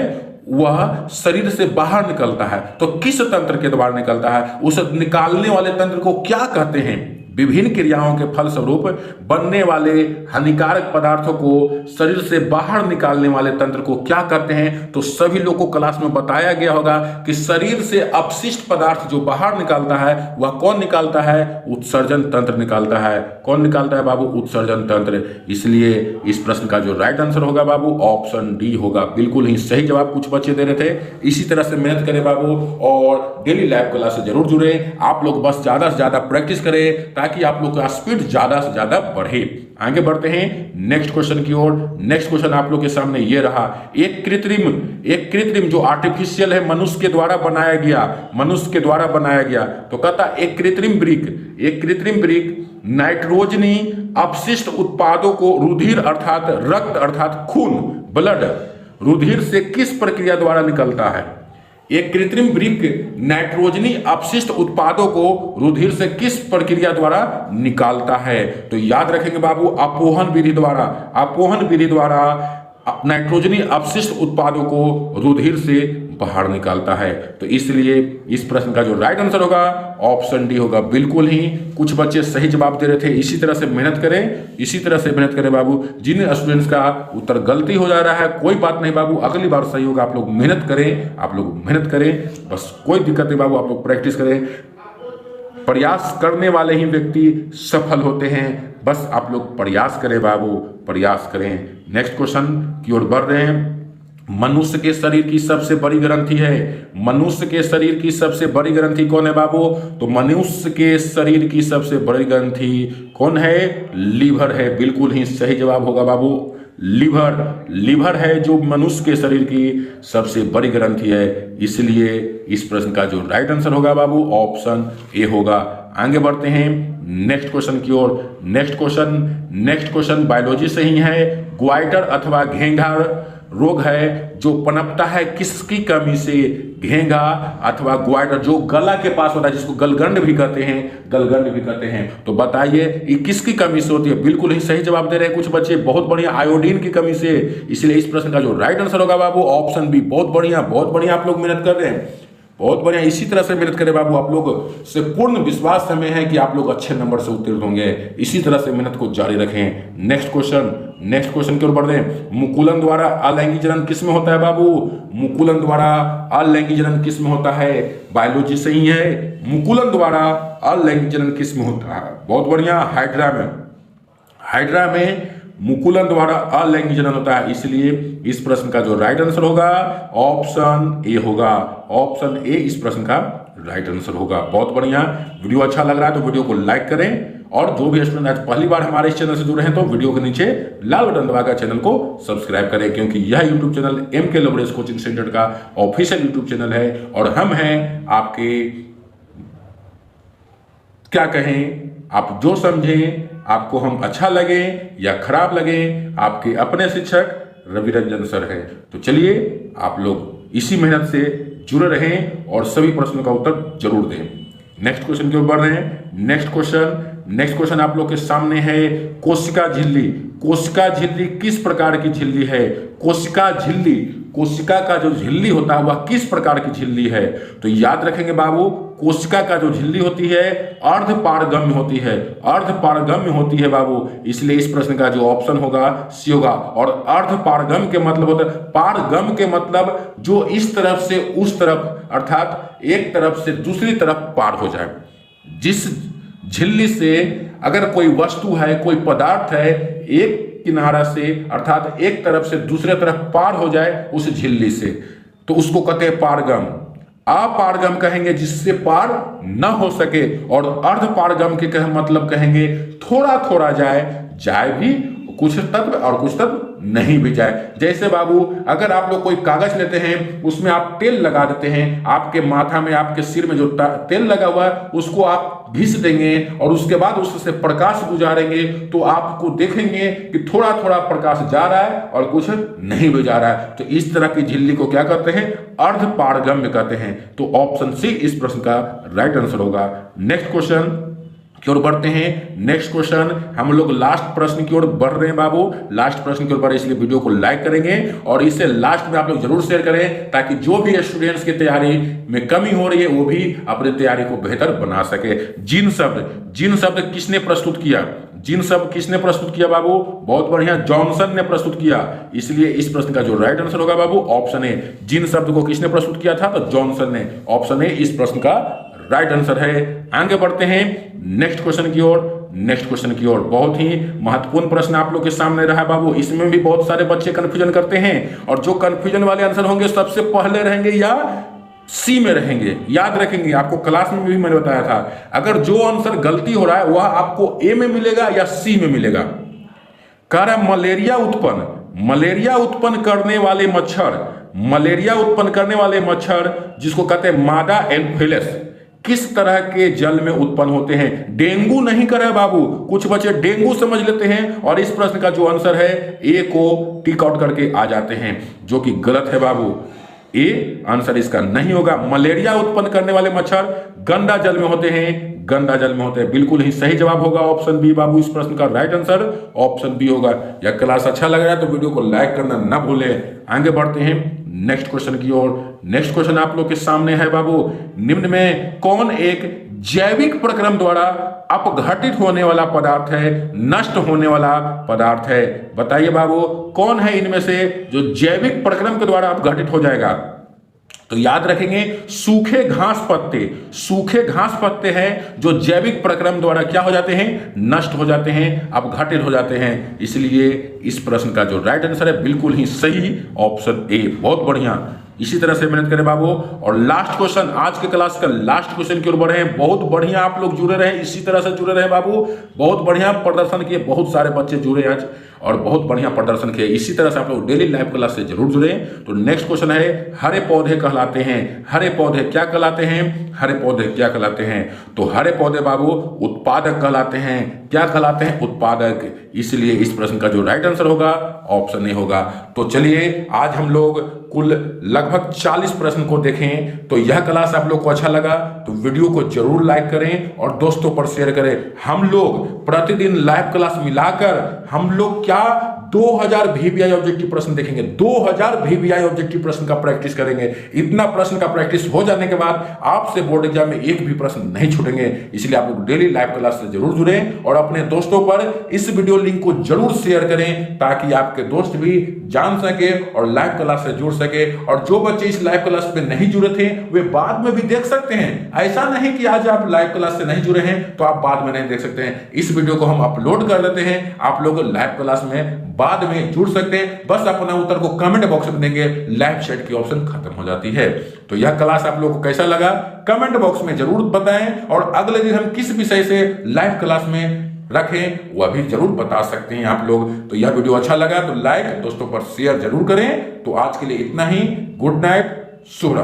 वह शरीर से बाहर निकलता है, तो किस तंत्र के द्वारा निकलता है? उस निकालने वाले तंत्र को क्या कहते हैं? विभिन्न क्रियाओं के फलस्वरूप बनने वाले हानिकारक पदार्थों को शरीर से बाहर निकालने वाले तंत्र को क्या कहते हैं? तो सभी लोग को क्लास में बताया गया होगा कि शरीर से अपशिष्ट पदार्थ जो बाहर निकालता है वह कौन निकालता है? उत्सर्जन तंत्र निकालता है। कौन निकालता है बाबू? उत्सर्जन तंत्र। इसलिए इस प्रश्न का जो राइट आंसर होगा बाबू ऑप्शन डी होगा, बिल्कुल ही सही जवाब कुछ बच्चे दे रहे थे। इसी तरह से मेहनत करें बाबू और डेली लैब क्लास से जरूर जुड़े। आप लोग बस ज्यादा से ज्यादा प्रैक्टिस करें ताकि आप लोग का स्पीड ज्यादा से ज्यादा बढ़े। आगे बढ़ते हैं नेक्स्ट क्वेश्चन की ओर। नेक्स्ट क्वेश्चन आप लोग के सामने ये रहा, एक कृत्रिम जो आर्टिफिशियल है मनुष्य के द्वारा बनाया गया, तो कहता एक कृत्रिम ब्रिक नाइट्रोजनी अपशिष्ट उत्पादों को रुधिर अर्थात रक्त अर्थात खून ब्लड रुधिर से किस प्रक्रिया द्वारा निकलता है? एक कृत्रिम ब्रिक नाइट्रोजनी अपशिष्ट उत्पादों को रुधिर से किस प्रक्रिया द्वारा निकालता है? तो याद रखेंगे बाबू अपोहन विधि द्वारा नाइट्रोजनी अपशिष्ट उत्पादों को रुधिर से बाहर निकालता है। तो इसलिए इस प्रश्न का जो राइट आंसर होगा ऑप्शन डी होगा, बिल्कुल ही कुछ बच्चे सही जवाब दे रहे थे। इसी तरह से मेहनत करें बाबू। जिन स्टूडेंट्स का उत्तर गलती हो जा रहा है कोई बात नहीं बाबू, अगली बार सही होगा। आप लोग मेहनत करें, बस कोई दिक्कत नहीं बाबू, आप लोग प्रैक्टिस करें। प्रयास करने वाले ही व्यक्ति सफल होते हैं, बस आप लोग प्रयास करें बाबू, प्रयास करें। नेक्स्ट क्वेश्चन की ओर बढ़ रहे हैं। मनुष्य के शरीर की सबसे बड़ी ग्रंथि कौन है बाबू? तो मनुष्य के शरीर की सबसे बड़ी ग्रंथि कौन है? लीवर है, बिल्कुल ही सही जवाब होगा बाबू लीवर है जो मनुष्य के शरीर की सबसे बड़ी ग्रंथि है। इसलिए इस प्रश्न का जो राइट आंसर होगा बाबू ऑप्शन ए होगा। आगे बढ़ते हैं नेक्स्ट क्वेश्चन की ओर। नेक्स्ट क्वेश्चन बायोलॉजी से ही है। ग्वाइटर अथवा घेंघा रोग है जो पनपता है किसकी कमी से? घेंघा अथवा ग्वाइटर जो गला के पास होता है, जिसको गलगंड भी कहते हैं, तो बताइए ये किसकी कमी से होती है? बिल्कुल ही सही जवाब दे रहे हैं कुछ बच्चे, बहुत बढ़िया, आयोडीन की कमी से। इसलिए इस प्रश्न का जो राइट आंसर होगा बाबू ऑप्शन बी। बहुत बढ़िया आप लोग मेहनत कर रहे हैं, बहुत बढ़िया। इसी तरह से मेहनत करें बाबू, आप लोग से पूर्ण विश्वास हमें है कि आप लोग अच्छे नंबर से उत्तीर्ण होंगे। इसी तरह से मेहनत को जारी रखें। नेक्स्ट क्वेश्चन की ओर बढ़ रहे हैं। मुकुलन द्वारा अलैंगिक जनन किस में होता है बाबू? मुकुलन द्वारा अलैंगिक जनन किस में होता है? बायोलॉजी से ही है। मुकुलन द्वारा अलैंगिक जनन किस में होता है? बहुत बढ़िया, हाइड्रा में मुकुलन द्वारा अलैंगिक जनन होता है। इसलिए इस प्रश्न का जो राइट आंसर होगा ऑप्शन ए होगा। ऑप्शन ए इस प्रश्न का राइट आंसर होगा। बहुत बढ़िया। वीडियो अच्छा लग रहा है तो वीडियो को लाइक करें, और जो भी स्टूडेंट आज पहली बार हमारे इस चैनल से जुड़े हैं तो वीडियो के नीचे लाल बटन दबाकर चैनल को सब्सक्राइब करें, क्योंकि यह YouTube channel MK leverage coaching centre का ऑफिशियल यूट्यूब चैनल है। और हम हैं आपके, क्या कहें, आप जो समझें, आपको हम अच्छा लगे या खराब लगे, आपके अपने शिक्षक रवि रंजन सर हैं। तो चलिए आप लोग इसी मेहनत से जुड़े रहें और सभी प्रश्नों का उत्तर जरूर दें। नेक्स्ट क्वेश्चन की ओर बढ़ रहे हैं। नेक्स्ट क्वेश्चन आप लोग के सामने है। कोशिका झिल्ली किस प्रकार की झिल्ली है? कोशिका का जो झिल्ली होता है वह किस प्रकार की झिल्ली है? तो याद रखेंगे बाबू, कोशिका का जो झिल्ली होती है अर्धपारगम्य होती है बाबू। इसलिए इस प्रश्न का जो ऑप्शन होगा सी होगा। और अर्धपारगम्य के मतलब होता है, पारगम्य के मतलब जो इस तरफ से उस तरफ, अर्थात एक तरफ से दूसरी तरफ पार हो जाए। जिस झिल्ली से अगर कोई वस्तु है, कोई पदार्थ है, एक किनारा से अर्थात एक तरफ से दूसरे तरफ पार हो जाए उस झिल्ली से, तो उसको कहते हैं पारगम। अपारगम कहेंगे जिससे पार न हो सके, और अर्धपारगम के मतलब कहेंगे थोड़ा थोड़ा जाए भी कुछ तत्व और कुछ तत्व नहीं भी जाए। जैसे बाबू अगर आप लोग कोई कागज लेते हैं, उसमें आप तेल लगा देते हैं, आपके माथा में, आपके सिर में जो तेल लगा हुआ है उसको आप घिस देंगे और उसके बाद उससे प्रकाश गुजारेंगे, तो आपको देखेंगे कि थोड़ा थोड़ा प्रकाश जा रहा है और कुछ नहीं भी जा रहा है। तो इस तरह की झिल्ली को क्या कहते हैं? अर्ध पारगम्य कहते हैं। तो ऑप्शन सी इस प्रश्न का राइट आंसर होगा। नेक्स्ट क्वेश्चन की ओर बढ़ते हैं। नेक्स्ट क्वेश्चन, हम लोग लास्ट प्रश्न की ओर बढ़ रहे हैं बाबू, लास्ट प्रश्न की ओर बढ़ रहे हैं, इसलिए वीडियो को लाइक करेंगे और इसे लास्ट में आप लोग जरूर शेयर करें, ताकि जो भी स्टूडेंट्स की तैयारी में कमी हो रही है वो भी अपनी तैयारी को बेहतर बना सके। जिन शब्द किसने प्रस्तुत किया? जिन शब्द किसने प्रस्तुत किया बाबू? बहुत बढ़िया, जॉनसन ने प्रस्तुत किया। इसलिए इस प्रश्न का जो राइट आंसर होगा बाबू ऑप्शन ए। जिन शब्द को किसने प्रस्तुत किया था? तो जॉनसन ने। ऑप्शन ए इस प्रश्न का राइट आंसर है। आगे बढ़ते हैं नेक्स्ट क्वेश्चन की ओर। नेक्स्ट क्वेश्चन की ओर बहुत ही महत्वपूर्ण प्रश्न आप लोग के सामने रहा बाबू। इसमें भी बहुत सारे बच्चे कंफ्यूजन करते हैं और जो कंफ्यूजन वाले आंसर होंगे सबसे पहले रहेंगे या सी में रहेंगे। याद रखेंगे, आपको क्लास में भी मैंने बताया था, अगर जो आंसर गलती हो रहा है वह आपको ए में मिलेगा या सी में मिलेगा। कह रहा मलेरिया उत्पन्न करने वाले मच्छर जिसको कहते हैं मादा एनोफिलिस, किस तरह के जल में उत्पन्न होते हैं? डेंगू नहीं करे बाबू, कुछ बच्चे डेंगू समझ लेते हैं और इस प्रश्न का जो आंसर है ए को टिक आउट करके आ जाते हैं, जो कि गलत है बाबू। ए आंसर इसका नहीं होगा। मलेरिया उत्पन्न करने वाले मच्छर गंदा जल में होते हैं, बिल्कुल ही सही जवाब होगा ऑप्शन बी बाबू। इस प्रश्न का राइट आंसर ऑप्शन बी होगा। यह क्लास अच्छा लग रहा है तो वीडियो को लाइक करना ना भूले। आगे बढ़ते हैं नेक्स्ट क्वेश्चन की ओर। नेक्स्ट क्वेश्चन आप लोग के सामने है बाबू, निम्न में कौन एक जैविक प्रक्रम द्वारा अपघटित होने वाला पदार्थ है, नष्ट होने वाला पदार्थ है? बताइए बाबू, कौन है इनमें से जो जैविक प्रक्रम के द्वारा अपघटित हो जाएगा? तो याद रखेंगे, सूखे घास पत्ते हैं जो जैविक प्रक्रम द्वारा क्या हो जाते हैं? नष्ट हो जाते हैं, अपघटित हो जाते हैं। इसलिए इस प्रश्न का जो राइट आंसर है बिल्कुल ही सही ऑप्शन ए। बहुत बढ़िया, इसी तरह से मेहनत करें बाबू। और लास्ट क्वेश्चन, आज के क्लास का लास्ट क्वेश्चन की ओर बढ़े हैं। बहुत बढ़िया आप लोग जुड़े रहे, इसी तरह से जुड़े रहे बाबू। बहुत बढ़िया प्रदर्शन किए, बहुत सारे बच्चे जुड़े आज और बहुत बढ़िया प्रदर्शन किए। इसी तरह से आप लोग डेली लाइव क्लास से जरूर जुड़े। तो नेक्स्ट क्वेश्चन है, हरे पौधे कहलाते हैं, हरे पौधे क्या कहलाते हैं? तो हरे पौधे बाबू उत्पादक कहलाते हैं। क्या कहलाते हैं? उत्पादक। इसलिए इस प्रश्न का जो राइट आंसर होगा ऑप्शन ए होगा। तो चलिए, आज हम लोग कुल लगभग 40 प्रश्न को देखें। तो यह क्लास आप लोग को अच्छा लगा तो वीडियो को जरूर लाइक करें और दोस्तों पर शेयर करें। हम लोग प्रतिदिन लाइव क्लास मिलाकर हम लोग क्या 2000 VVI ऑब्जेक्टिव प्रश्न देखेंगे, 2000 VVI ऑब्जेक्टिव प्रश्न का प्रैक्टिस करेंगे। इतना प्रश्न का प्रैक्टिस हो जाने के बाद आपसे बोर्ड एग्जाम में एक भी प्रश्न नहीं छूटेंगे। इसलिए आप लोग डेली लाइव क्लास से जरूर जुड़ें और अपने दोस्तों पर इस वीडियो लिंक को जरूर शेयर करें, ताकि आपके दोस्त भी जान सके और लाइव क्लास से जुड़ सके। और जो बच्चे इस लाइव क्लास में नहीं जुड़े थे वे बाद में भी देख सकते हैं। ऐसा नहीं कि आज आप लाइव क्लास से नहीं जुड़े हैं तो आप बाद में नहीं देख सकते हैं। इस वीडियो को हम अपलोड कर देते हैं, आप लोग लाइव क्लास में बाद में जुड़ सकते हैं। बस अपना उत्तर को कमेंट बॉक्स में देंगे, लाइव चैट की ऑप्शन खत्म हो जाती है। तो यह क्लास आप लोगों को कैसा लगा कमेंट बॉक्स में जरूर बताएं और अगले दिन हम किस विषय से लाइव क्लास में रखें वह भी जरूर बता सकते हैं आप लोग। तो यह वीडियो अच्छा लगा तो लाइक, दोस्तों पर शेयर जरूर करें। तो आज के लिए इतना ही। गुड नाइट, शुभ रात्रि।